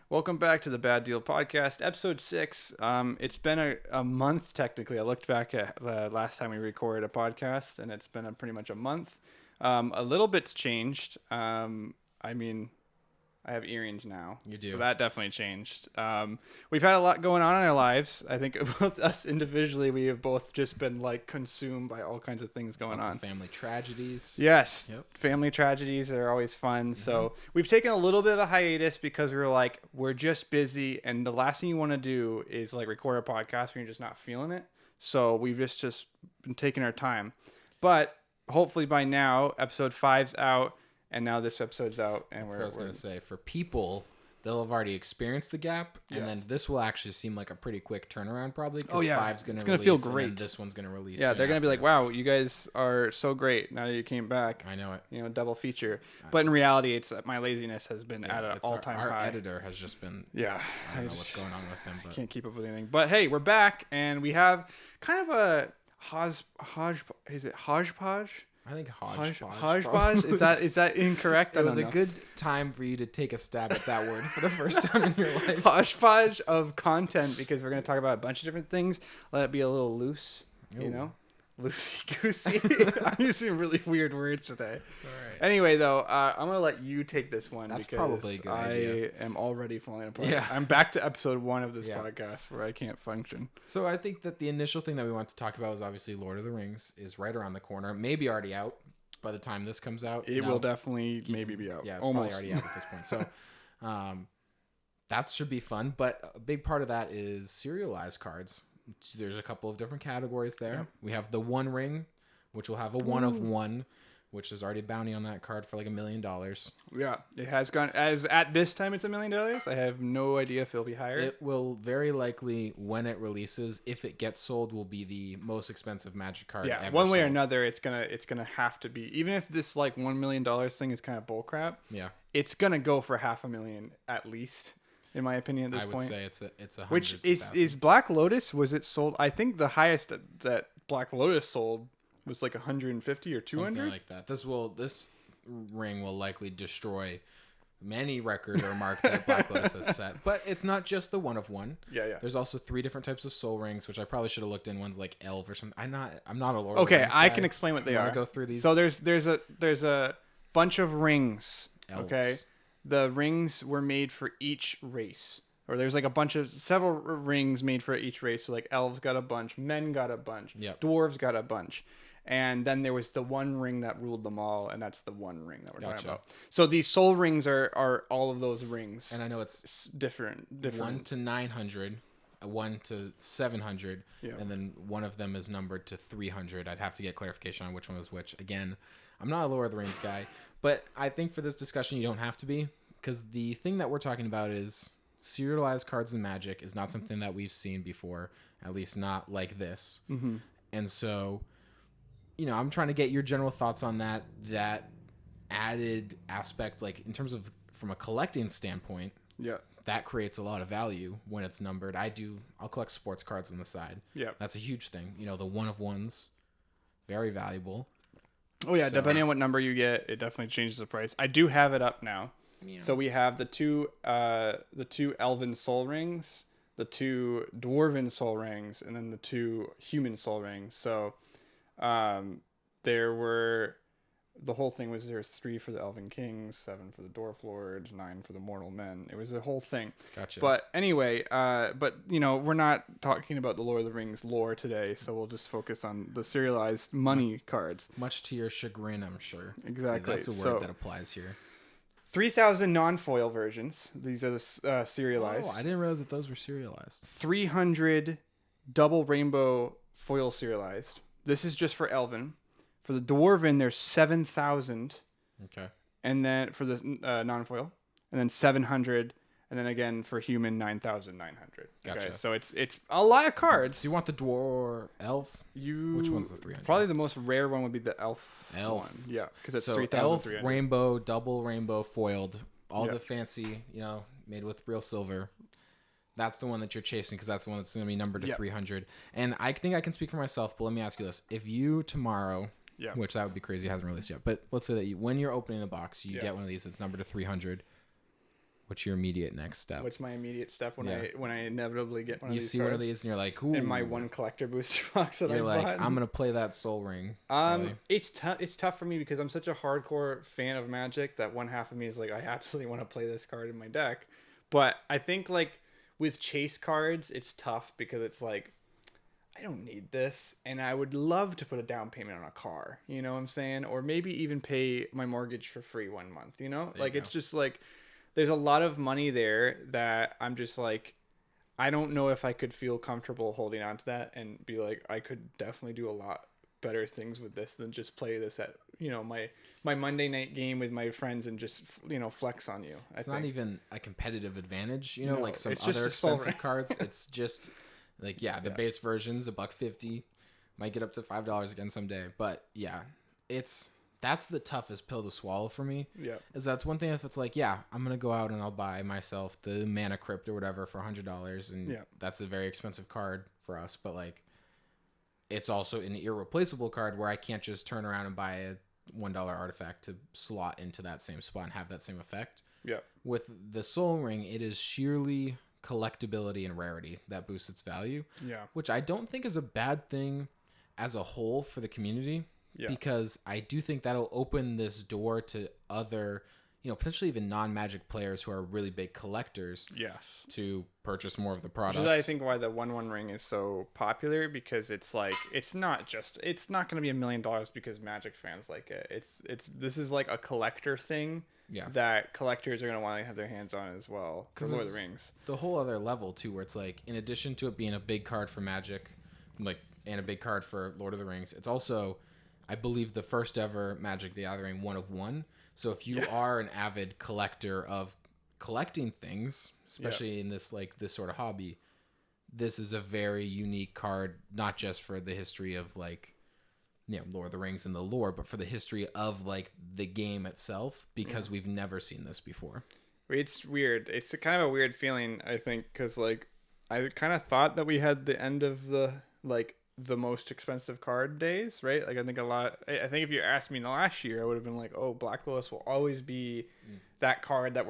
Welcome back to the Bad Deal Podcast, episode 6. It's been a month, technically. I looked back at the last time we recorded a podcast, and it's been pretty much a month. A little bit's changed. I have earrings now. You do. So that definitely changed. We've had a lot going on in our lives. I think both us individually, we have both just been like consumed by all kinds of things going Lots on. of family tragedies. Yes. Yep. Family tragedies are always fun. So we've taken a little bit of a hiatus because we were like, we're just busy. And the last thing you want to do is like record a podcast when you're just not feeling it. So we've just been taking our time. But hopefully by now, episode 5's out. And now this episode's out. And That's what I was going to say. For people, they'll have already experienced the gap. And then this will actually seem like a pretty quick turnaround probably. Oh, yeah. 5's going It's to going to feel great. And this one's going to release. Yeah, they're going to be like, wow, you guys are so great now that you came back. I know it. You know, double feature. But in reality, it's my laziness has been at an It's all-time our high. editor has just been... Yeah. I don't know what's going on with him. But Can't keep up with anything. But hey, we're back, and we have kind of a hodgepodge? I think hodgepodge. Hodgepodge? Is that incorrect? It was a good time for you to take a stab at that word for the first time in your life. hodgepodge of content, because we're going to talk about a bunch of different things. Let it be a little loose, you Ooh. know? Loosey-goosey. I'm using really weird words today. All right. Anyway, though, I'm going to let you take this one. That's because probably a good idea. I am already falling apart. Yeah. I'm back to episode 1 of this Yeah. podcast where I can't function. So I think that the initial thing that we want to talk about is obviously Lord of the Rings is right around the corner. Maybe already out by the time this comes out. It will definitely maybe be out. Yeah, it's almost probably already out at this point. So that should be fun. But a big part of that is serialized cards. There's a couple of different categories there. Yep. We have the One Ring, which will have a one of one, which is already bounty on that card for like $1 million. Yeah, it has gone as at this time it's $1 million. I have no idea if it'll be higher. It will very likely, when it releases, if it gets sold, will be the most expensive Magic card. Yeah, ever one way or sold. another, it's gonna have to be. Even if this like $1 million thing is kind of bullcrap, Yeah, it's gonna go for $500,000 at least, in my opinion. At this I would point, say it's a which hundreds of is Black Lotus. Was it sold? I think the highest that Black Lotus sold was like 150 or 200. something like that. This ring will likely destroy many record or mark that Black Lotus has set. But it's not just the one of one. Yeah. There's also 3 different types of soul rings, which I probably should have looked in. One's like Elf or something. I'm not a Lord. Okay, of the Rings I guy. can explain what they You are. wanna go through these? So there's a bunch of rings. Elves. Okay, the rings were made for each race, or there's like a bunch of several rings made for each race. So like elves got a bunch, men got a bunch, Yep. dwarves got a bunch. And then there was the one ring that ruled them all, and that's the one ring that we're talking about. So these soul rings are all of those rings. And I know It's different. 1 to 900, 1 to 700, Yeah. and then one of them is numbered to 300. I'd have to get clarification on which one was which. Again, I'm not a Lord of the Rings guy, but I think for this discussion you don't have to be, because the thing that we're talking about is serialized cards in Magic is not something that we've seen before, at least not like this. Mm-hmm. And so, I'm trying to get your general thoughts on that added aspect, like in terms of from a collecting standpoint. Yeah. That creates a lot of value when it's numbered. I'll collect sports cards on the side. Yeah. That's a huge thing. The one of ones, very valuable. Oh yeah, So- depending on what number you get, it definitely changes the price. I do have it up now. Yeah. So we have the two elven soul rings, the 2 dwarven soul rings, and then the 2 human soul rings. So the whole thing was there's 3 for the elven kings, 7 for the dwarf lords, 9 for the mortal men. It was a whole thing. Gotcha. But anyway, we're not talking about the Lord of the Rings lore today, so we'll just focus on the serialized money cards. Much to your chagrin, I'm sure. Exactly. So that's a So- word that applies here. 3,000 non-foil versions. These are the serialized. Oh, I didn't realize that those were serialized. 300 double rainbow foil serialized. This is just for Elven. For the Dwarven, there's 7,000. Okay. And then for the non-foil. And then 700. And then again for human, 9,900. Okay, Gotcha. so it's a lot of cards. Do you want the dwarf elf? Which one's the 300? Probably the most rare one would be the elf. Elf. one. Yeah, because it's So elf, 3,300. rainbow, double rainbow, foiled, all Yeah. the fancy, made with real silver. That's the one that you're chasing, because that's the one that's going to be numbered to 300. And I think I can speak for myself, but let me ask you this. If you tomorrow, which that would be crazy, it hasn't released yet, but let's say that when you're opening the box, you get one of these that's numbered to 300. What's your immediate next step? What's my immediate step when I inevitably get one of You these see cards? one of these and you're like, ooh. In my one collector booster box that I You're like, bought. I'm gonna play that Soul Ring. Probably. It's tough. It's tough for me because I'm such a hardcore fan of Magic that one half of me is like, I absolutely want to play this card in my deck. But I think like with chase cards, it's tough because it's like, I don't need this, and I would love to put a down payment on a car. You know what I'm saying? Or maybe even pay my mortgage for free 1 month. You know, like it's just like there's a lot of money there that I'm just like, I don't know if I could feel comfortable holding on to that and be like, I could definitely do a lot better things with this than just play this at, you know, my Monday night game with my friends and just, you know, flex on you. It's not even a competitive advantage, you know, No, like some it's just other a Soul expensive Ring. cards. It's just like, the base version's $1.50, might get up to $5 again someday. But yeah, that's the toughest pill to swallow for me. Yeah. Is that's one thing if it's like, I'm going to go out and I'll buy myself the Mana Crypt or whatever for $100. And that's a very expensive card for us. But like, it's also an irreplaceable card where I can't just turn around and buy a $1 artifact to slot into that same spot and have that same effect. Yeah. With the Soul Ring, it is sheerly collectability and rarity that boosts its value. Yeah. Which I don't think is a bad thing as a whole for the community. Yeah. Because I do think that'll open this door to other, you know, potentially even non-Magic players who are really big collectors. Yes. To purchase more of the product. Which is, I think, why the 1/1 ring is so popular, because it's like, it's not going to be $1 million because Magic fans like it. This is like a collector thing. Yeah. That collectors are going to want to have their hands on as well. Because Lord of the Rings. The whole other level too, where it's like, in addition to it being a big card for Magic, like, and a big card for Lord of the Rings, it's also, I believe, the first ever Magic the Gathering 1 of 1. So if you are an avid collector of collecting things, especially in this sort of hobby, this is a very unique card, not just for the history of like, you know, Lord of the Rings and the lore, but for the history of like the game itself, because we've never seen this before. It's weird. It's a kind of a weird feeling, I think, because like I kind of thought that we had the end of the most expensive card days, right? Like I think if you asked me in the last year, I would have been like, oh, Black Lotus will always be that card that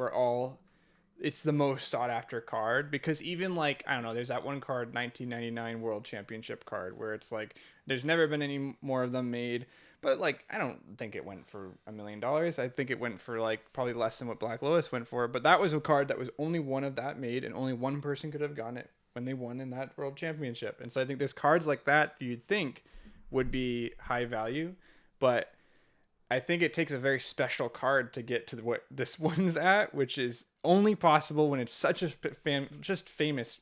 it's the most sought after card, because even like, I don't know, there's that one card, 1999 World Championship card, where it's like, there's never been any more of them made, but like, I don't think it went for $1 million. I think it went for like probably less than what Black Lotus went for, but that was a card that was only one of that made, and only one person could have gotten it when they won in that World Championship. And so I think there's cards like that you'd think would be high value, but I think it takes a very special card to get to what this one's at, which is only possible when it's such a famous,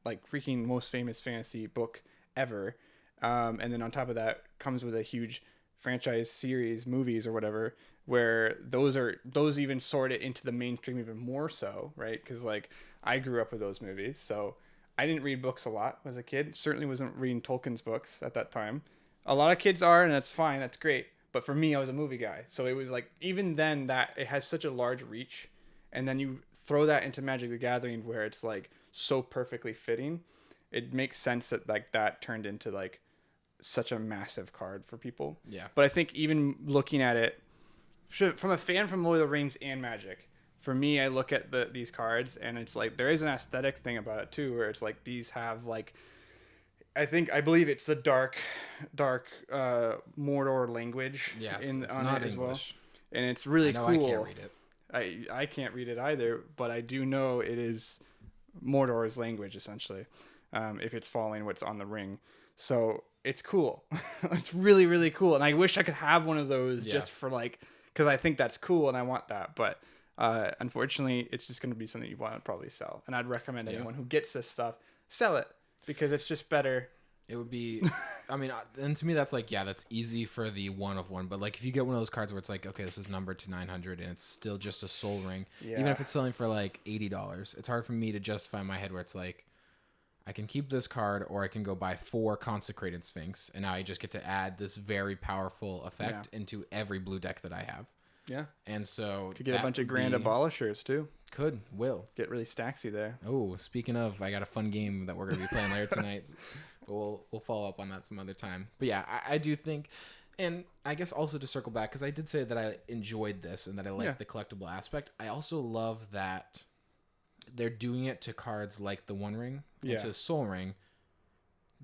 like freaking most famous fantasy book ever. And then on top of that comes with a huge franchise series, movies or whatever, where those even sort it into the mainstream even more so, right? Because like I grew up with those movies, so I didn't read books a lot as a kid. Certainly wasn't reading Tolkien's books at that time. A lot of kids are, and that's fine. That's great. But for me, I was a movie guy. So it was like, even then, that it has such a large reach. And then you throw that into Magic the Gathering, where it's like so perfectly fitting. It makes sense that like that turned into like such a massive card for people. Yeah. But I think even looking at it from a fan from Lord of the Rings and Magic, for me, I look at these cards and it's like, there is an aesthetic thing about it too, where it's like, these have like, I believe it's the dark Mordor language. Yeah, it's not it as English. Well. And it's really cool. I can't read it. I can't read it either, but I do know it is Mordor's language, essentially, if it's following what's on the ring. So it's cool. It's really, really cool. And I wish I could have one of those just for like, because I think that's cool and I want that. But unfortunately, it's just going to be something you want to probably sell. And I'd recommend anyone who gets this stuff, sell it, because it's just better. It would be, I mean, and to me that's like, that's easy for the 1 of 1. But like, if you get one of those cards where it's like, okay, this is numbered to 900 and it's still just a Soul Ring, even if it's selling for like $80, it's hard for me to justify in my head where it's like, I can keep this card, or I can go buy 4 Consecrated Sphinx, and now I just get to add this very powerful effect into every blue deck that I have. Yeah. And so could get a bunch of Grand Abolishers too. Will get really stacksy there. Oh, speaking of, I got a fun game that we're going to be playing later tonight. But we'll follow up on that some other time. But yeah, I do think, and I guess also to circle back, because I did say that I enjoyed this and that I liked the collectible aspect. I also love that they're doing it to cards like the One Ring and Yeah. to Soul Ring.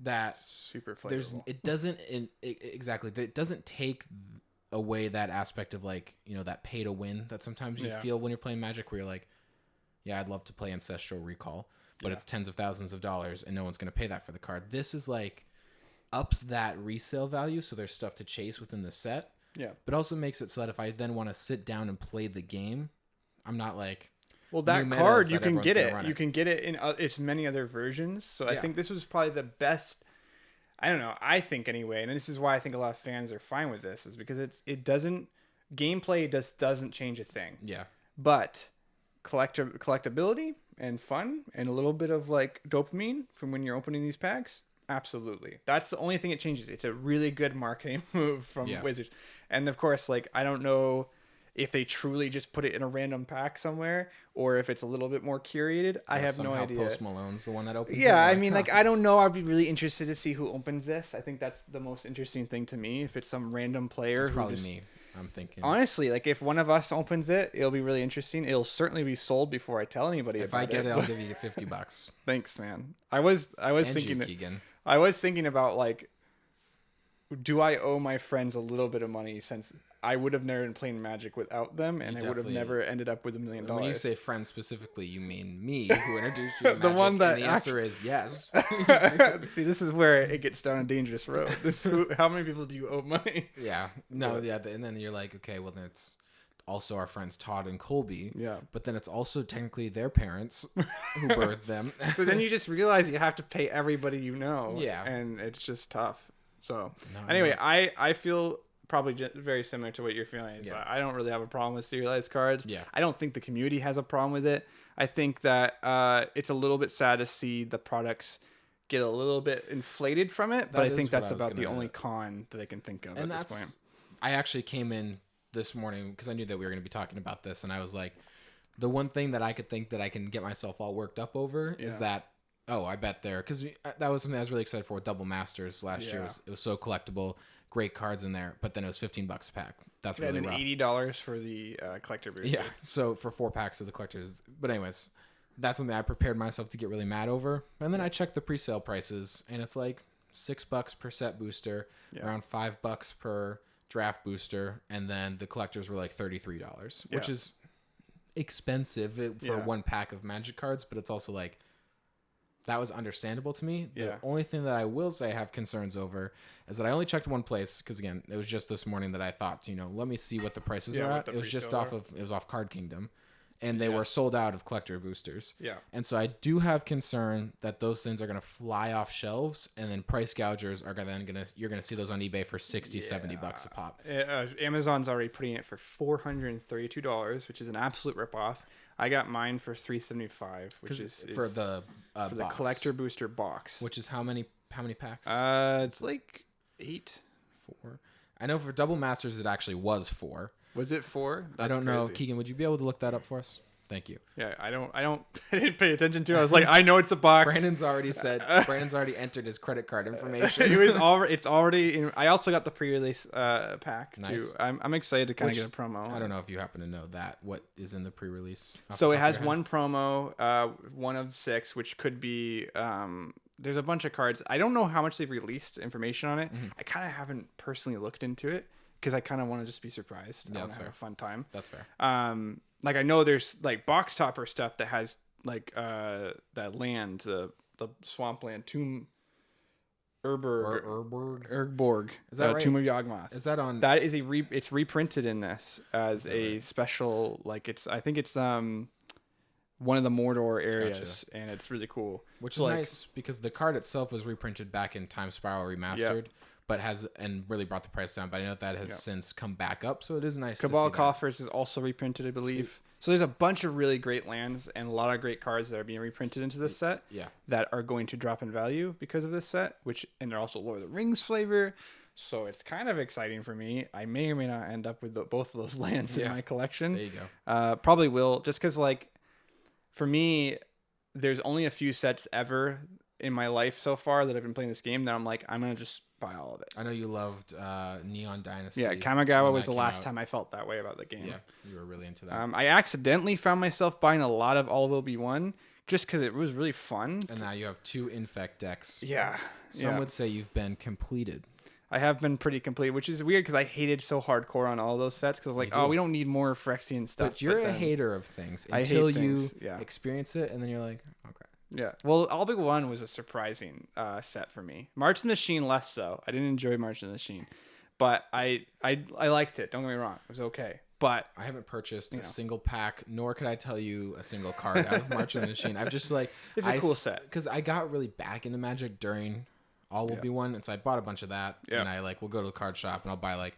That Super there's flavorful. it doesn't exactly it doesn't take away that aspect of like, you know, that pay to win that sometimes you Yeah. feel when you're playing Magic, where you're like, yeah, I'd love to play Ancestral Recall, but Yeah. it's tens of thousands of dollars and no one's going to pay that for the card. This is like ups that resale value, so there's stuff to chase within the set, Yeah. but also makes it so that if I then want to sit down and play the game, I'm not like, Well, that new metas card, you that can everyone's get gonna it. run You it. can get it in its many other versions. So I Yeah. think this was probably the best. I don't know. I think anyway, and this is why I think a lot of fans are fine with this, is because it doesn't gameplay doesn't change a thing, yeah, but collectability and fun and a little bit of like dopamine from when you're opening these packs. Absolutely, that's the only thing it changes. It's a really good marketing move from Yeah. Wizards, and of course, like I don't know if they truly just put it in a random pack somewhere or if it's a little bit more curated. I have no somehow idea. Post Malone's the one that opens. Yeah, it. I mean, like, I don't know. I'd be really interested to see who opens this. I think that's the most interesting thing to me. If it's some random player it's who probably just, me. I'm thinking. honestly, like, if one of us opens it, it'll be really interesting. It'll certainly be sold before I tell anybody If about I get it, it. I'll give you $50. Thanks, man. I was And thinking, you, Keegan. I was thinking about like, do I owe my friends a little bit of money since I would have never been playing Magic without them, and I would have definitely- never ended up with $1 million. When you say friend specifically, you mean me, who introduced you to The Magic, one that and the answer is yes. See, this is where it gets down a dangerous road. How many people do you owe money? Yeah. No, yeah. And then you're like, okay, well, then it's also our friends Todd and Colby. Yeah. But then it's also technically their parents who birthed them. So then you just realize you have to pay everybody you know. Yeah. And it's just tough. So No, anyway, no. I feel probably very similar to what you're feeling. So Yeah. I don't really have a problem with serialized cards. Yeah. I don't think the community has a problem with it. I think that it's a little bit sad to see the products get a little bit inflated from it, but That I is think what that's I was about the gonna- only con that I can think of And at that's, this point. I actually came in this morning because I knew that we were going to be talking about this. And I was like, the one thing that I could think that I can get myself all worked up over is Yeah. that, oh, I bet there, because that was something I was really excited for with Double Masters last year. Yeah. It was so collectible, great cards in there, but then it was $15 a pack. That's And really then rough. $80 for the collector booster. Yeah. So for 4 packs of the collectors, but anyways, that's something I prepared myself to get really mad over. And then I checked the pre-sale prices, and it's like $6 per set booster, Yeah. around $5 per draft booster, and then the collectors were like $33, which Yeah. is expensive for Yeah. one pack of Magic cards, but it's also like that was understandable to me. The Yeah. only thing that I will say I have concerns over is that I only checked one place because again, it was just this morning that I thought, let me see what the prices Yeah, are what at. the It was just pre-sale it was off Card Kingdom, and they were Yes. sold out of collector boosters. Yeah. And so I do have concern that those things are going to fly off shelves, and then price gougers are you're going to see those on eBay for $60-$70 a pop. Amazon's already putting it for $432, which is an absolute ripoff. I got mine for $375, which is for the for the box, collector booster box. which is how many packs? It's like 8. 4. I know for Double Masters it actually was 4. Was it 4? I don't know. Keegan, would you be able to look that up for us? Thank you. Yeah, I don't. I didn't pay attention to it. I was like, I know it's a box. Brandon's already entered his credit card information. It's already in. I also got the pre-release pack Nice. too. I'm excited to kind of Which- get a promo. I don't know if you happen to know that. What is in the pre-release? off So the it top of has your head? one promo, one of 6, which could be. There's a bunch of cards. I don't know how much they've released information on it. Mm-hmm. I kind of haven't personally looked into it because I kind of want to just be surprised. Yeah, I want that's to have fair. a fun time. That's fair. Like I know there's like box topper stuff that has like that land, the swampland tomb. Urborg. Ergborg. Is that right? Tomb of Yawgmoth. Is that on? That is it's reprinted in this as a special, like I think it's one of the Mordor areas, and it's really cool. Which is So, like, nice because the card itself was reprinted back in Time Spiral Remastered, but and really brought the price down. But I know that has since come back up, so it is nice. Cabal to see that. Coffers is also reprinted, I believe. So there's a bunch of really great lands and a lot of great cards that are being reprinted into this set. Yeah. That are going to drop in value because of this set, and they're also Lord of the Rings flavor. So it's kind of exciting for me. I may or may not end up with both of those lands in my collection. There you go. Probably will, just because like for me, there's only a few sets ever in my life so far that I've been playing this game that I'm like, I'm gonna just buy all of it. I know you loved Neon Dynasty. Yeah, Kamigawa when was that the came last out. time I felt that way about the game. Yeah, you were really into that. I accidentally found myself buying a lot of All Will Be One just because it was really fun. And now you have 2 Infect decks. Yeah. Some would say you've been completed. I have been pretty complete, which is weird because I hated so hardcore on all those sets because I was like, You do. oh, we don't need more Phyrexian stuff. But you're a then- hater of things I hate until things, you yeah. experience it, and then you're like, okay. Yeah. Well, All Big One was a surprising set for me. March of the Machine less so. I didn't enjoy March of the Machine, but I liked it. Don't get me wrong. It was okay. But I haven't purchased a single pack, nor could I tell you a single card out of March of the Machine. I've just like It's a cool set. because I got really back into Magic during All Will Be One, and so I bought a bunch of that. Yeah. And I like will go to the card shop and I'll buy like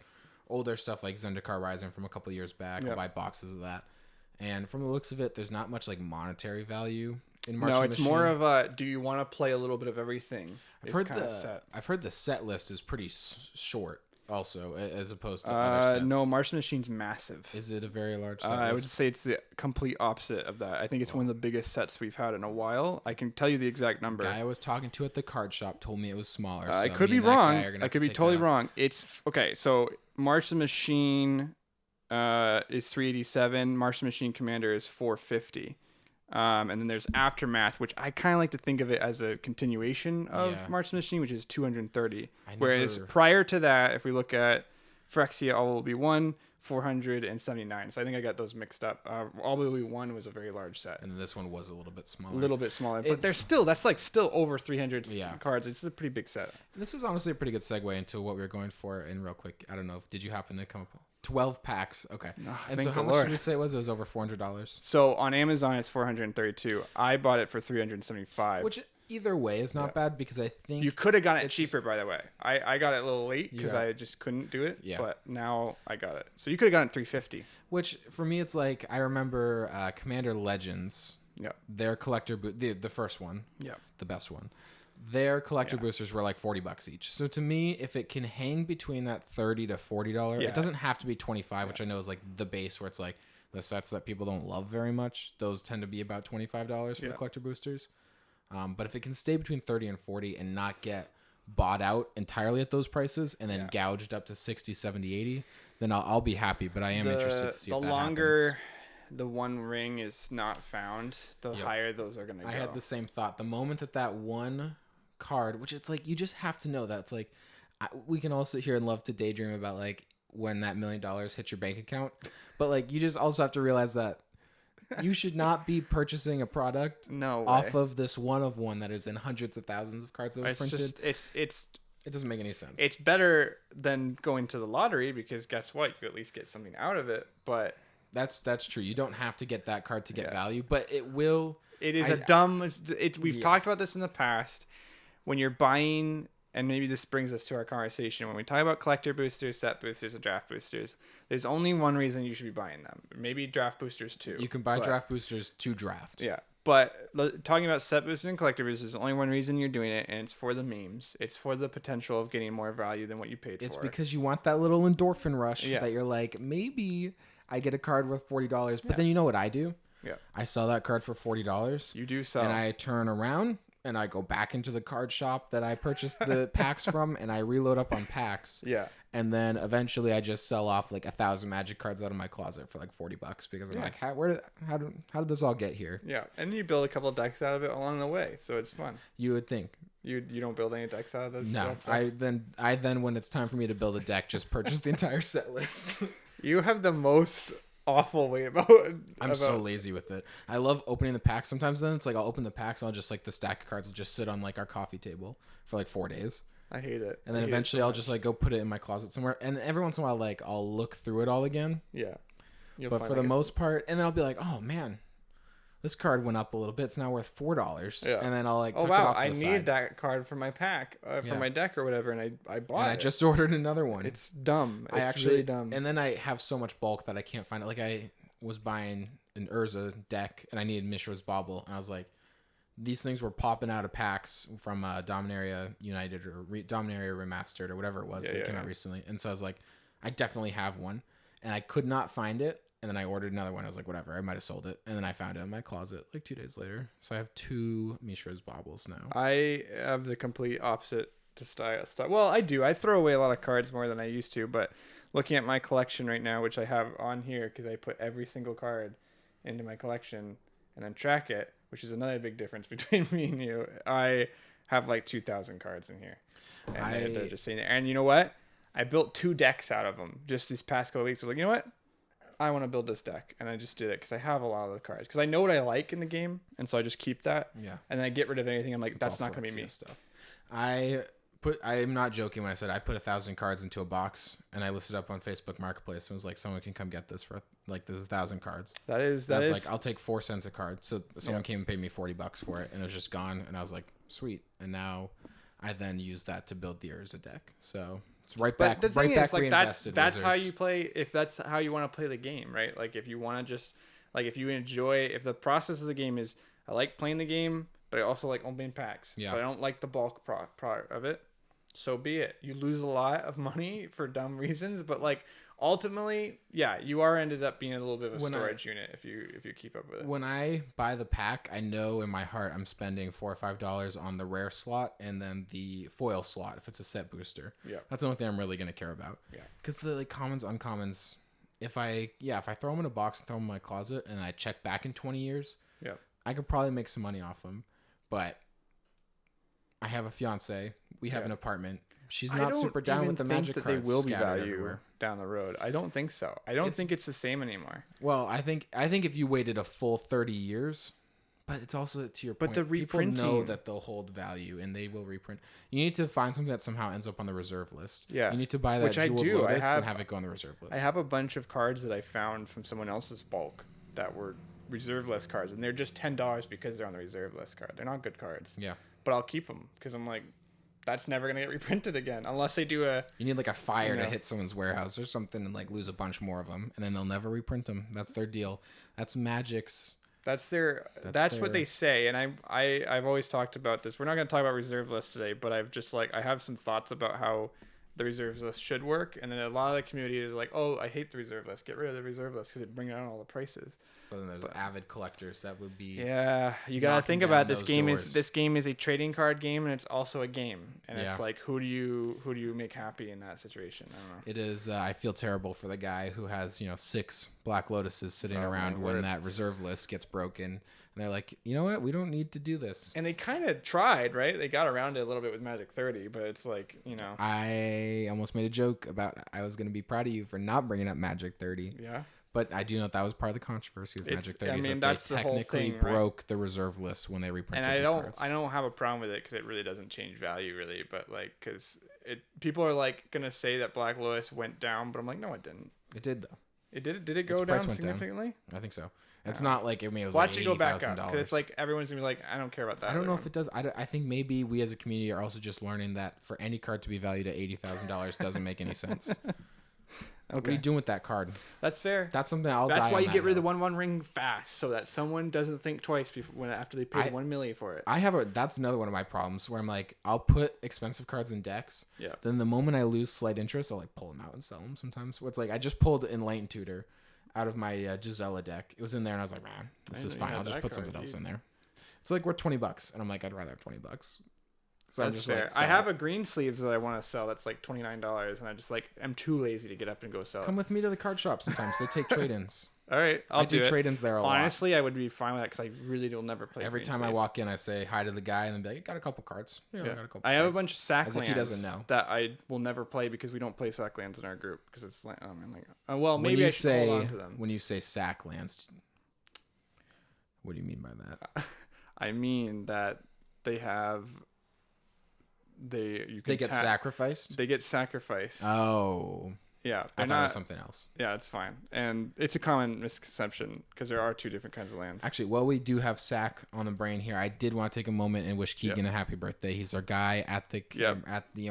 older stuff like Zendikar Rising from a couple years back. Yeah. I'll buy boxes of that. And from the looks of it, there's not much like monetary value in March no, of the it's Machine. more of a do you want to play a little bit of everything? I've heard kinda I've heard the set list is pretty short, also as opposed to other sets. No, March of the Machine's massive. Is it a very large set I would list? say it's the complete opposite of that. I think it's one of the biggest sets we've had in a while. I can tell you the exact number. Guy I was talking to at the card shop told me it was smaller. I so could me be and that guy wrong. are gonna I have could to be take totally that up. wrong. It's okay. So March of the Machine is 387. March of the Machine Commander is 450. And then there's Aftermath, which I kind of like to think of it as a continuation of Yeah. March of the Machine, which is 230. I Whereas never- prior to that, if we look at Phyrexia, All Will Be One, 479. So I think I got those mixed up. All Will Be One was a very large set. And this one was a little bit smaller. A little bit smaller, but It's- they're still still over 300 Yeah. cards. It's a pretty big set. This is honestly a pretty good segue into what we were going for. And real quick, I don't know, did you happen to come up 12 packs? Okay. And thank so the how much Lord. did you say it was? It was over $400. So on Amazon, it's 432. I bought it for 375. Which either way is not bad because I think you could have gotten it cheaper, by the way. I got it a little late because Yeah. I just couldn't do it. Yeah. But now I got it. So you could have gotten 350. which for me it's like I remember Commander Legends, Yeah. their collector the first one. Yeah. The best one. Their collector boosters were like $40 each. So to me, if it can hang between that $30 to $40, Yeah. it doesn't have to be 25, which I know is like the base where it's like the sets that people don't love very much. Those tend to be about $25 for the collector boosters. But if it can stay between 30 and 40 and not get bought out entirely at those prices and then gouged up to 60, 70, 80, then I'll be happy. But I am interested to see the if that longer happens. the one ring is not found, the higher those are going to go. I had the same thought. The moment that one card, which it's like you just have to know that it's like we can all sit here and love to daydream about like when that $1 million hits your bank account, but like you just also have to realize that you should not be purchasing a product off of this one of one that is in hundreds of thousands of cards that was It's printed. just It doesn't make any sense. it's better than going to the lottery because guess what? You at least get something out of it. But That's true. You don't have to get that card to get value, but it will. it is we've Yes. talked about this in the past. When you're buying, and maybe this brings us to our conversation, when we talk about collector boosters, set boosters, and draft boosters, there's only one reason you should be buying them. Maybe draft boosters too. You can buy but- draft boosters to draft. Yeah. But talking about set boosters and collector boosters is only one reason you're doing it, and it's for the memes. It's for the potential of getting more value than what you paid It's for. because you want that little endorphin rush Yeah. that you're like, maybe I get a card worth $40, but then you know what I do? Yeah. I sell that card for $40, You do so. and I turn around and I go back into the card shop that I purchased the packs from, and I reload up on packs. Yeah. And then eventually I just sell off like 1,000 Magic cards out of my closet for like $40 because I'm like, how did this all get here? Yeah. And you build a couple decks out of it along the way, so it's fun. You would think. You don't build any decks out of this? No, that stuff? I then when it's time for me to build a deck, just purchase the entire set list. You have the most awful way about. I'm so lazy with it. I love opening the packs. Sometimes then it's like I'll open the packs and I'll just like the stack of cards will just sit on like our coffee table for like 4 days. I hate it. And then I hate it eventually so I'll much. just like go put it in my closet somewhere. And every once in a while, like I'll look through it all again. Yeah. You'll But find for the like most part, and then I'll be like, oh man, this card went up a little bit. It's now worth $4. Yeah. And then I'll like, oh tuck it wow, off to I the need side. that card for my pack, for Yeah. my deck or whatever, and I bought And it. I just ordered another one. It's dumb. I It's actually, really dumb. and then I have so much bulk that I can't find it. Like I was buying an Urza deck and I needed Mishra's Bauble, and I was like, these things were popping out of packs from Dominaria United or Dominaria Remastered or whatever it was that came out recently. And so I was like, I definitely have one, and I could not find it. And then I ordered another one. I was like, whatever, I might have sold it. And then I found it in my closet like 2 days later. So I have 2 Mishra's Baubles now. I have the complete opposite to style stuff. Well, I do. I throw away a lot of cards more than I used to, but looking at my collection right now, which I have on here because I put every single card into my collection and then track it, which is another big difference between me and you. I have like 2,000 cards in here, and they're just sitting there. And you know what? I built 2 decks out of them just these past couple of weeks. I was like, you know what? I want to build this deck, and I just did it because I have a lot of the cards because I know what I like in the game, and so I just keep that. Yeah. And then I get rid of anything. I'm like, that's not gonna be me. Stuff. I'm not joking when I said I put 1,000 cards into a box and I listed up on Facebook Marketplace. And it was like, someone can come get this for like, there's 1,000 cards. That is like, I'll take 4 cents a card. So someone came and paid me $40 for it, and it was just gone. And I was like, sweet. And now I then use that to build the Urza deck. So it's right back. But the thing is, like, that's Wizards. how you play. If that's how you want to play the game, right? Like, if you want to just, like, if you enjoy, if the process of the game is, I like playing the game, but I also like opening packs. Yeah. But I don't like the bulk part of it. So be it. You lose a lot of money for dumb reasons, but like ultimately, yeah, you are ended up being a little bit of a storage unit if you keep up with it. When I buy the pack, I know in my heart I'm spending $4 or $5 on the rare slot and then the foil slot if it's a set booster. Yeah, that's the only thing I'm really gonna care about. Yeah, because the like commons, uncommons, if I throw them in a box and throw them in my closet and I check back in 20 years, yeah, I could probably make some money off them. But I have a fiance. We have an apartment. She's not super down with the Magic cards. They will be valued everywhere down the road. I don't think so. I don't think it's the same anymore. Well, I think if you waited a full 30 years, but it's also to your point. But the reprinting, people know that they'll hold value and they will reprint. You need to find something that somehow ends up on the reserve list. Yeah, you need to buy that Jeweled Lotus and have it go on the reserve list. I have a bunch of cards that I found from someone else's bulk that were reserve list cards, and they're just $10 because they're on the reserve list card. They're not good cards. Yeah, but I'll keep them because I'm like, that's never gonna get reprinted again unless they do a. You need like a fire to hit someone's warehouse or something and like lose a bunch more of them, and then they'll never reprint them. That's their deal. That's Magic's. That's what they say, and I've always talked about this. We're not gonna talk about reserve list today, but I've just like I have some thoughts about how the reserve list should work, and then a lot of the community is like, oh, I hate the reserve list. Get rid of the reserve list because it brings down all the prices. But then there's avid collectors that would be. Yeah, you gotta think about this game is a trading card game, and it's also a game, and it's like who do you make happy in that situation? I don't know. It is. I feel terrible for the guy who has 6 Black Lotuses sitting around when that reserve list gets broken, and they're like, you know what, we don't need to do this. And they kind of tried, right? They got around it a little bit with Magic 30, but it's like I almost made a joke about I was gonna be proud of you for not bringing up Magic 30. Yeah. But I do know that was part of the controversy with Magic 30. I mean, that's they the whole technically thing, broke the reserve list when they reprinted these cards. I don't have a problem with it because it really doesn't change value, really. But like, because people are like gonna say that Black Lotus went down, but I'm like, no, it didn't. It did though. It did. Did it go down significantly? I think so. It's not like it was watch like it go back up because it's like everyone's gonna be like, I don't care about that. I don't know if it does. I think maybe we as a community are also just learning that for any card to be valued at $80,000 doesn't make any sense. Okay. What are you doing with that card? That's fair. That's something I'll. That's why you get rid of the 1/1 ring fast, so that someone doesn't think twice after they pay $1 million for it. That's another one of my problems where I'm like, I'll put expensive cards in decks. Yeah. Then the moment I lose slight interest, I'll like pull them out and sell them. Sometimes. What's like I just pulled Enlightened Tutor out of my Gisela deck. It was in there, and I was like, man, this is fine. I'll just put something else in there. It's like worth $20, and I'm like, I'd rather have $20. So that's fair. Like, I have a green sleeves that I want to sell. That's like $29, and I just like I'm too lazy to get up and go sell. Come with me to the card shop sometimes. They take trade-ins. All right, I'll do trade-ins there a lot. Honestly, I would be fine with that because I really will never play. Every time I walk in, I say hi to the guy, and then be like, "Got a couple cards." Yeah, I got a couple. I have a bunch of sack lands he doesn't know that I will never play because we don't play sack lands in our group because it's like, well, maybe I should hold on to them. When you say sack lands, what do you mean by that? I mean that they have. They get sacrificed. They get sacrificed. Oh. Yeah, I thought it was something else. Yeah, it's fine, and it's a common misconception because there are 2 different kinds of lands. Actually, while we do have Sack on the brain here, I did want to take a moment and wish Keegan a happy birthday. He's our guy at the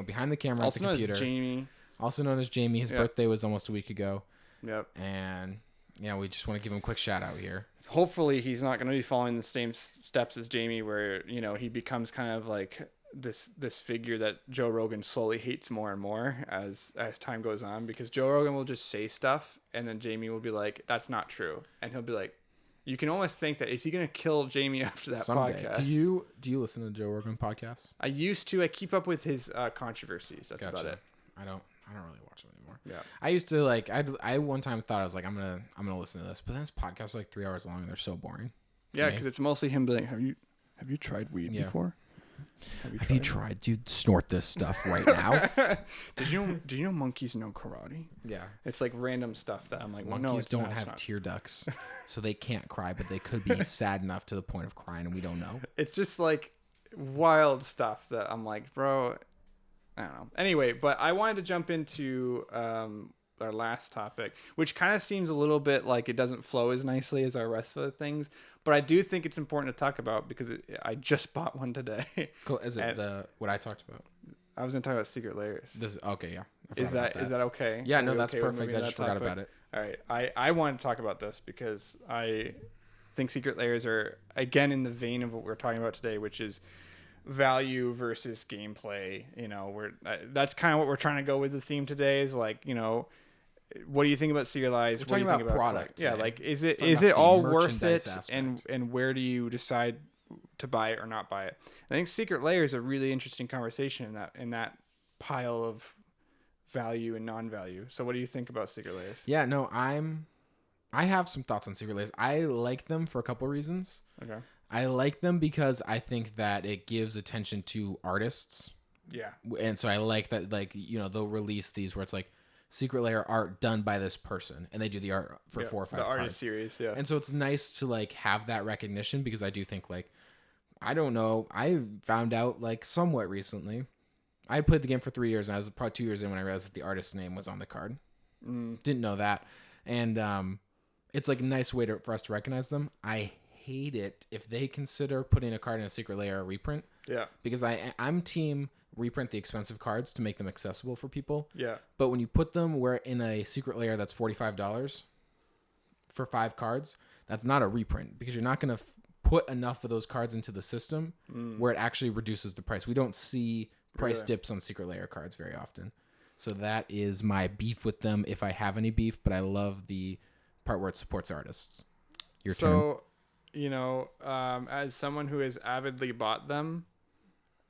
behind the camera also at the computer. Also known as Jamie. Also known as Jamie. His birthday was almost a week ago. Yep. And we just want to give him a quick shout out here. Hopefully, he's not going to be following the same steps as Jamie, where he becomes kind of like this figure that Joe Rogan slowly hates more and more as time goes on, because Joe Rogan will just say stuff and then Jamie will be like, that's not true, and he'll be like, you can almost think that is he going to kill Jamie after that Someday. podcast? Do you listen to Joe Rogan podcasts? I used to. I keep up with his controversies. That's about it. I don't really watch them anymore. Yeah. I used to like. I one time thought I was like, I'm gonna listen to this, but then this podcast is like 3 hours long and they're so boring. Yeah, because it's mostly him being. Have you tried weed before? Have you tried? Dude, snort this stuff right now. Do you know monkeys know karate? Yeah. It's like random stuff that I'm like, well, Monkeys no, don't have tear ducts, so they can't cry, but they could be sad enough to the point of crying, and we don't know. It's just like wild stuff that I'm like, bro, I don't know. Anyway, but I wanted to jump into our last topic, which kind of seems a little bit like it doesn't flow as nicely as our rest of the things, but I do think it's important to talk about because I just bought one today. Cool. Is it what I talked about? I was going to talk about Secret Layers. This okay, yeah. Is that okay? Yeah, Are no, we that's okay with perfect. moving I just that forgot topic? about it. All right, I wanted to talk about this because I think Secret Layers are again in the vein of what we're talking about today, which is value versus gameplay. You know, that's kind of what we're trying to go with the theme today. Is like, you know, what do you think about serialized? We're what do you talking think about about product Yeah, today. like is Talking it about the all worth merchandise it? aspect. And where do you decide to buy it or not buy it? I think Secret Layers is a really interesting conversation in that pile of value and non-value. So what do you think about Secret Layers? Yeah, no, I have some thoughts on Secret Layers. I like them for a couple reasons. Okay. I like them because I think that it gives attention to artists. Yeah. And so I like that, like, you know, they'll release these where it's like Secret Layer art done by this person, and they do the art for 4 or 5 the cards. artist series. Yeah. And so it's nice to like have that recognition, because I do think, like, I don't know, I found out like somewhat recently. I played the game for 3 years, and I was probably 2 years in when I realized that the artist's name was on the card. Didn't know that. And it's like a nice way for us to recognize them. I hate it if they consider putting a card in a Secret Layer a reprint. Yeah. Because I'm team reprint the expensive cards to make them accessible for people. Yeah. But when you put them where in a Secret Layer that's $45 for 5 cards, that's not a reprint, because you're not going to put enough of those cards into the system where it actually reduces the price. We don't see price dips on Secret Layer cards very often. So that is my beef with them, if I have any beef, but I love the part where it supports artists. Your turn. You know, as someone who has avidly bought them,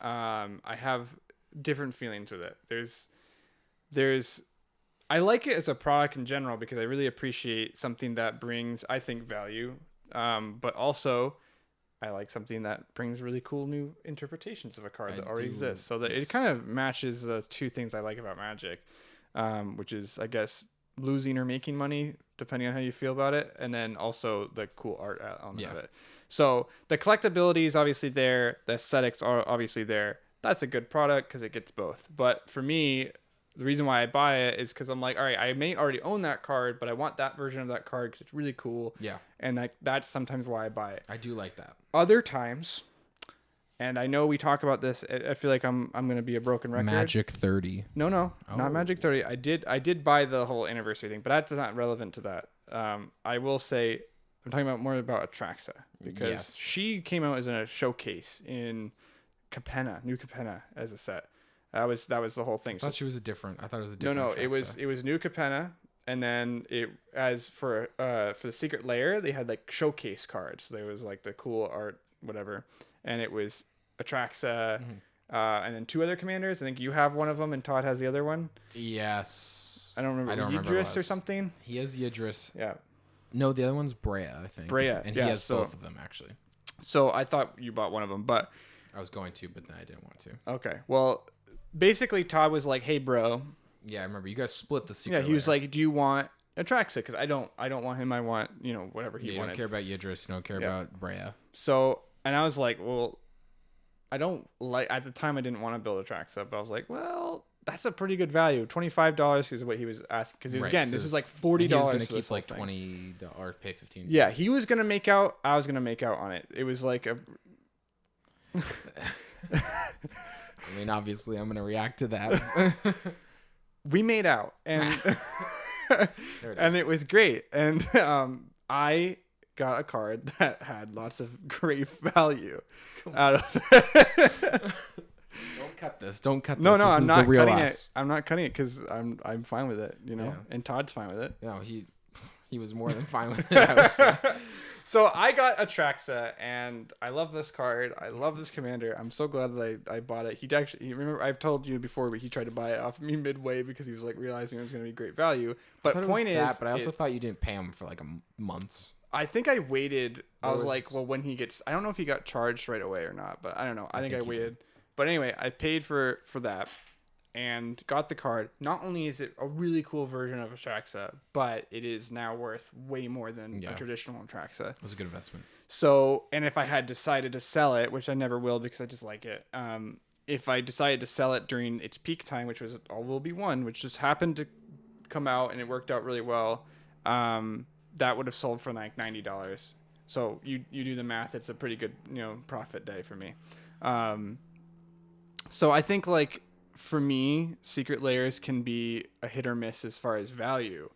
I have different feelings with it. I like it as a product in general because I really appreciate something that brings, I think, value. But also I like something that brings really cool new interpretations of a card that already exists. So that it kind of matches the two things I like about Magic, which is, I guess, losing or making money, depending on how you feel about it, and then also the cool art element of it. So the collectability is obviously there. The aesthetics are obviously there. That's a good product because it gets both. But for me, the reason why I buy it is because I'm like, all right, I may already own that card, but I want that version of that card because it's really cool. Yeah. And that's sometimes why I buy it. I do like that. Other times, and I know we talk about this, I feel like I'm going to be a broken record. Magic 30. No, not Magic 30. I did buy the whole anniversary thing, but that's not relevant to that. I will say, I'm talking about more about Atraxa, because she came out as a showcase in Capenna, New Capenna, as a set. That was the whole thing. I thought it was a different Atraxa. No, it was New Capenna, and then for the Secret Layer, they had like showcase cards. So there was like the cool art, whatever, and it was Atraxa, and then 2 other commanders. I think you have one of them, and Todd has the other one. Yes. I don't remember. Yidris or something. He has Yidris. Yeah. No, the other one's Brea, I think. Brea, and he has both of them, actually. So I thought you bought one of them, but I was going to, but then I didn't want to. Okay. Well, basically Todd was like, "Hey, bro." Yeah, I remember you guys split the Secret Layer. He was like, "Do you want Atraxa? Because I don't want him. I want, whatever he wanted." You don't care about Yidris. You don't care about Brea. So, and I was like, well, I don't like, at the time I didn't want to build Atraxa, but I was like, well, that's a pretty good value. $25 is what he was asking, because this was like $40. He was going to keep like $20, pay $15. Yeah, he was going to make out. I was going to make out on it. It was like a. I mean, obviously, I'm going to react to that. We made out, and and it was great. And I got a card that had lots of great value out of it. Don't cut this. Don't cut this. No, this I'm is not the real cutting us. it. I'm not cutting it because I'm fine with it, and Todd's fine with it. No, He was more than fine with it, I would say. So I got Atraxa, and I love this card. I love this commander. I'm so glad that I bought it. Remember, I've told you before, but he tried to buy it off me midway because he was like realizing it was going to be great value. But point is, but I also thought you didn't pay him for like months. I think I waited. I was like, well, when he gets, I don't know if he got charged right away or not, but I don't know. I think I waited. But anyway, I paid for that and got the card. Not only is it a really cool version of Atraxa, but it is now worth way more than a traditional Atraxa. It was a good investment. So, and if I had decided to sell it, which I never will because I just like it, if I decided to sell it during its peak time, which was All Will Be One, which just happened to come out and it worked out really well, that would have sold for like $90. So you do the math; it's a pretty good profit day for me. So I think like for me, Secret Layers can be a hit or miss as far as value,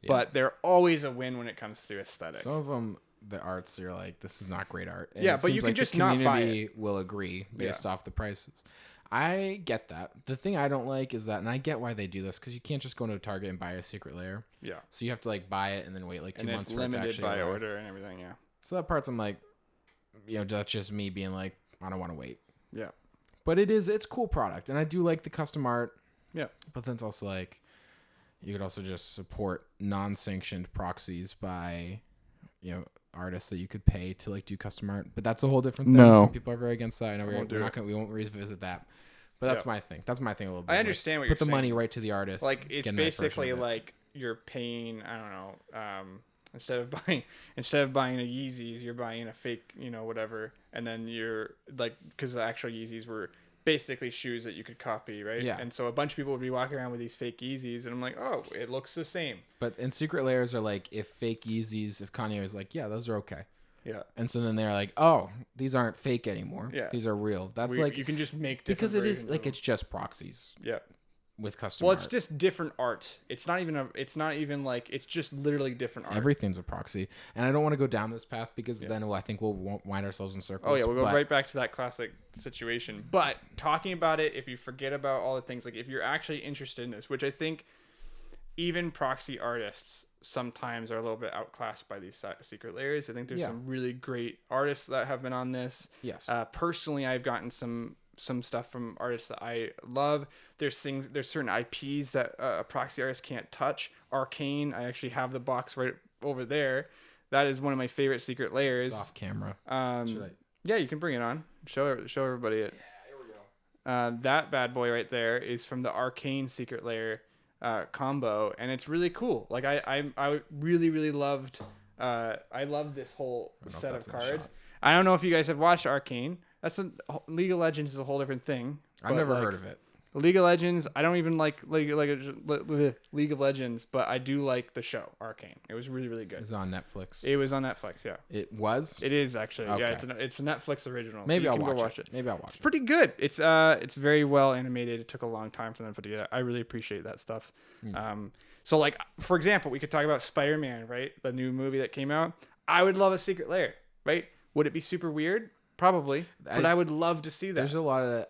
but they're always a win when it comes to aesthetic. Some of them, the arts, you're like, this is not great art. And yeah, but you can just not buy it. Will agree based off the prices. I get that. The thing I don't like is that, and I get why they do this, because you can't just go into a Target and buy a Secret Layer. Yeah. So you have to like buy it and then wait like 2 months for it to limited actually by arrive. order and everything. Yeah. So that part's I'm like, that's just me being like, I don't want to wait. Yeah. But it's a cool product, and I do like the custom art. Yeah. But then it's also like, you could also just support non-sanctioned proxies by, artists that you could pay to like do custom art. But that's a whole different thing. No. Some people are very against that. I know we won't revisit that. But that's my thing. That's my thing a little bit. I understand what you're saying. Put the money saying. right to the artist. Like it's basically like you're paying. I don't know. Instead of buying a Yeezys, you're buying a fake, whatever, and then you're like, because the actual Yeezys were basically shoes that you could copy, right? Yeah. And so a bunch of people would be walking around with these fake Yeezys, and I'm like, oh, it looks the same. But in Secret Layers are like, if fake Yeezys, if Kanye was like, yeah, those are okay. Yeah. And so then they're like, oh, these aren't fake anymore. Yeah. These are real. That's like you can just make different because it is versions like of them. it's just proxies. Yeah. With custom Well, art. it's just different art. It's not even like it's just literally different art. Everything's a proxy, and I don't want to go down this path because then I think we'll wind ourselves in circles. Oh yeah, we'll go right back to that classic situation. But talking about it, if you forget about all the things, like if you're actually interested in this, which I think even proxy artists sometimes are a little bit outclassed by these Secret Layers. I think there's some really great artists that have been on this. Yes. Personally, I've gotten some stuff from artists that I love. There's certain IPs that a proxy artist can't touch. Arcane, I actually have the box right over there. That is one of my favorite Secret Layers. It's off camera. Yeah, you can bring it on. Show everybody it. Yeah, here we go. That bad boy right there is from the Arcane Secret Layer combo, and it's really cool. Like I really really loved. I love this whole set of cards. I don't know if you guys have watched Arcane. League of Legends is a whole different thing. I've never heard of it. League of Legends, I don't even like League of Legends, but I do like the show Arcane. It was really really good. It's on Netflix. It was on Netflix, yeah. It was. It is actually. Okay. Yeah, it's a Netflix original. Maybe so I'll watch it. Maybe I'll watch it. It's pretty good. It's very well animated. It took a long time for them to put together. I really appreciate that stuff. So like for example, we could talk about Spider-Man, right? The new movie that came out. I would love a Secret Layer, right? Would it be super weird? Probably, but I would love to see that. There's a lot of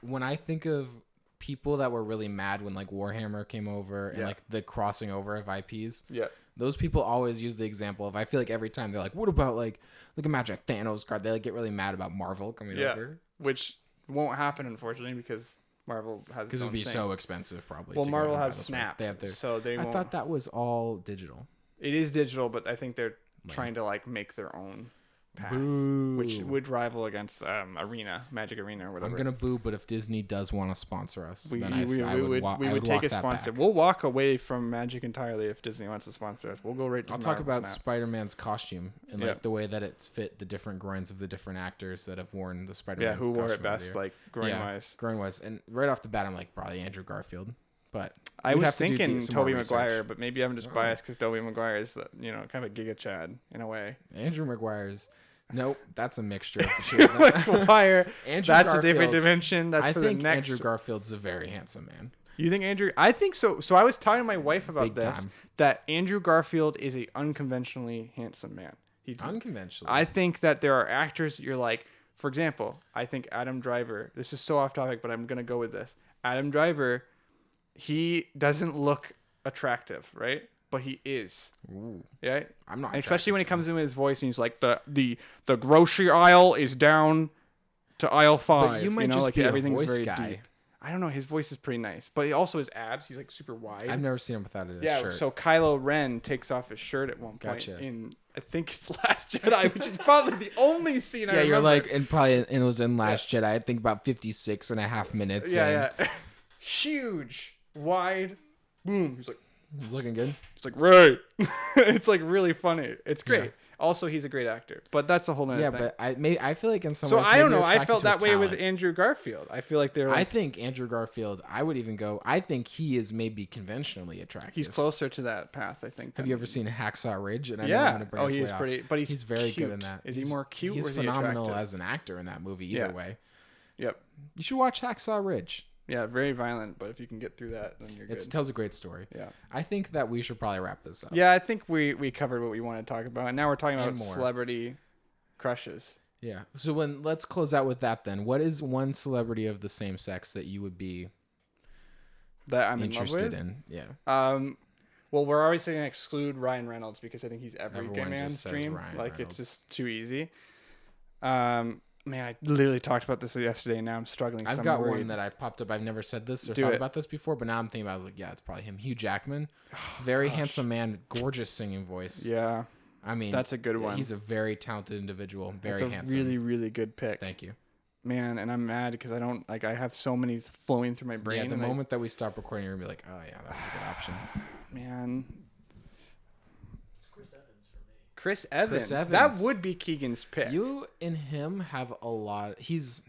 when I think of people that were really mad when like Warhammer came over and like the crossing over of IPs. Yeah. Those people always use the example of, I feel like every time they're like, what about like a Magic Thanos card? They like get really mad about Marvel coming over. Which won't happen unfortunately because Marvel has because it would be so expensive probably. Well, Marvel has Snap, they have their, so they. I thought that was all digital. It is digital, but I think they're trying to like make their own path, which would rival against Magic Arena or whatever. I'm gonna boo, but if Disney does want to sponsor us, we then we would take a sponsor. We'll walk away from Magic entirely if Disney wants to sponsor us. We'll go right to I'll talk about Spider-Man's costume and like the way that it's fit the different groins of the different actors that have worn the Spider-Man. Yeah, who wore it best, like groin-wise. Groin-wise. And right off the bat, I'm like, probably Andrew Garfield. But I was thinking Tobey Maguire, but maybe I'm just biased because Tobey Maguire is, kind of a Giga Chad in a way. Andrew Maguire's. Nope, that's a mixture. Maguire. That's a different dimension. That's for the next. Andrew Garfield's a very handsome man. You think Andrew? I think so. So I was talking to my wife about Big this. time. That Andrew Garfield is a unconventionally handsome man. Unconventionally. I think that there are actors that you're like, for example, I think Adam Driver. This is so off topic, but I'm gonna go with this. Adam Driver, he doesn't look attractive, right? but he is. Ooh, Yeah, I'm not. and especially when he comes in with his voice and he's like the grocery aisle is down to aisle 5. But you might just like be everything's a voice very guy. deep. I don't know. His voice is pretty nice, but he also his abs. He's like super wide. I've never seen him without a Yeah, shirt. so Kylo Ren takes off his shirt at one point Gotcha. in I think it's Last Jedi, which is probably the only scene I yeah, remember. you're like, and probably it was in Last Jedi. I think about 56.5 minutes. yeah. Huge, wide, boom. He's like He's looking good. right. It's like really funny. It's great. Yeah. Also, he's a great actor, but that's a whole nother Yeah, thing. but I feel like in some So ways, I don't maybe know. they're I felt attracted that to his way with talent. Andrew Garfield. I feel like they're I like think Andrew Garfield. I would even go. I think he is maybe conventionally attractive. he's closer to that path. I think. Have you ever seen Hacksaw Ridge? And I know I'm Yeah. gonna bring Oh, us he way is off. pretty. But he's very cute. good in that. Is he more cute He's or is he phenomenal attractive? as an actor in that movie. Either Yeah. way, Yep. you should watch Hacksaw Ridge. Yeah. Very violent, but if you can get through that, then you're good. It tells a great story. Yeah. I think that we should probably wrap this up. Yeah, I think we covered what we want to talk about, and now we're talking about And more. celebrity crushes. Yeah. So let's close out with that then. What is one celebrity of the same sex that you would be That I'm in love interested with. in? Yeah. Well, we're obviously gonna exclude Ryan Reynolds because I think he's every Everyone gay man's just says dream. Ryan Like Reynolds. it's just too easy. Man, I literally talked about this yesterday, and now I'm struggling. 'cause I've I'm got worried. one that I popped up. I've never said this or Do thought it. about this before, but now I'm thinking about it. I was like, yeah, it's probably him. Hugh Jackman. Very handsome man, gorgeous singing voice. Yeah, I mean, that's a good one. He's a very talented individual, very that's a handsome. really, really good pick. Thank you. Man, and I'm mad because I don't like. I have so many flowing through my brain. Yeah, the and moment that we stop recording, you're gonna be like, oh yeah, that was a good option. man, It's Chris Evans for me. Chris Evans. Evans. That would be Keegan's pick. You and him have a lot. He's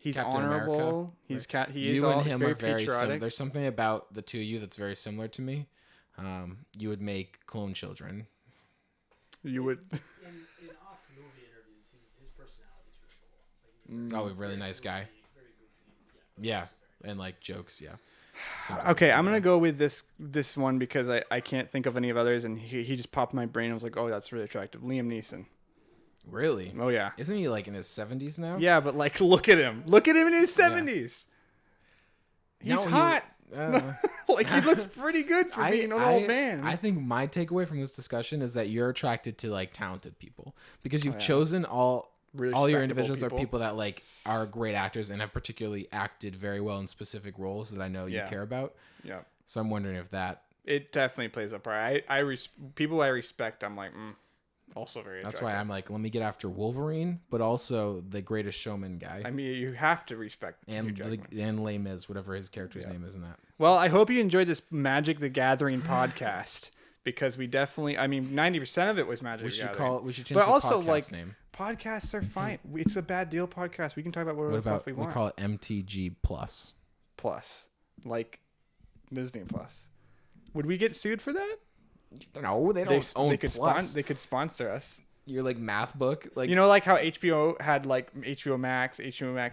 Captain honorable. America. He is you all and him very are very similar. patriotic. There's something about the two of you that's very similar to me. You would make clone children. You would. In off movie interviews, his personality's really cool. Like, he's Oh, a really nice guy. very goofy. Yeah, and like jokes. Yeah. Okay, I'm gonna go with this one because I can't think of any of others, and he just popped in my brain. I was like, oh, that's really attractive. Liam Neeson. Really? Oh yeah. Isn't he like in his 70s now? Yeah, but like, look at him. Look at him in his 70s. No, He's he- hot. uh, Like he looks pretty good for being an old man. I think my takeaway from this discussion is that you're attracted to like talented people because you've yeah. chosen all your Respectable individuals people. are people that like are great actors and have particularly acted very well in specific roles that I know you Yeah. care about. Yeah, So I'm wondering if that it definitely plays a part. People I respect. I'm like, also very. that's attractive. why I'm like, let me get after Wolverine, but also the Greatest Showman guy I mean, you have to respect Hugh and Jackman. and Les Mis, whatever his character's name is in that. Well, I hope you enjoyed this Magic the Gathering podcast because we definitely. I mean, 90% of it was Magic We the should Gathering. we should change But the also, podcast like, name. Podcasts are fine. It's a bad deal podcast. We can talk about whatever What the about fuck we we want. call it MTG Plus? Plus, like Disney Plus. Would we get sued for that? No, they don't own they could Plus. they could sponsor us. You're like math book, like You know, like how HBO had like HBO Max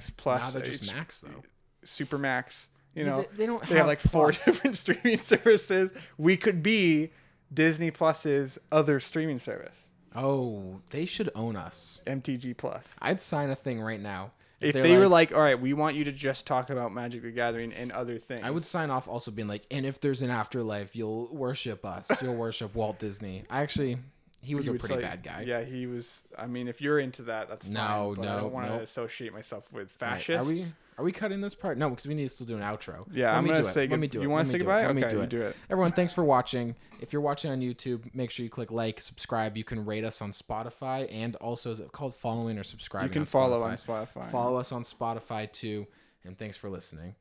Plus, now they're just Max though. Super Max. You Yeah, know, they don't have have like 4 Plus. different streaming services. We could be Disney Plus's other streaming service, Oh, they should own us. MTG Plus. I'd sign a thing right now. If they're they were like, all right, we want you to just talk about Magic the Gathering and other things. I would sign off also being like, and if there's an afterlife, you'll worship us. You'll worship Walt Disney. He was You a would pretty say- bad guy. Yeah, he was. I mean, if you're into that, that's No, fine. But I no, don't want to no. associate myself with Right, fascists. Are we cutting this part? No, because we need to still do an outro. Yeah, Let I'm me gonna do it. say. Let me do it. You want Let to me say do it. goodbye? Let me Okay, do you it. do it. Everyone, thanks for watching. If you're watching on YouTube, make sure you click like, subscribe. You can rate us on Spotify, and also is it called following or subscribing? You can on follow Spotify? on Spotify. Follow us on Spotify too. And thanks for listening.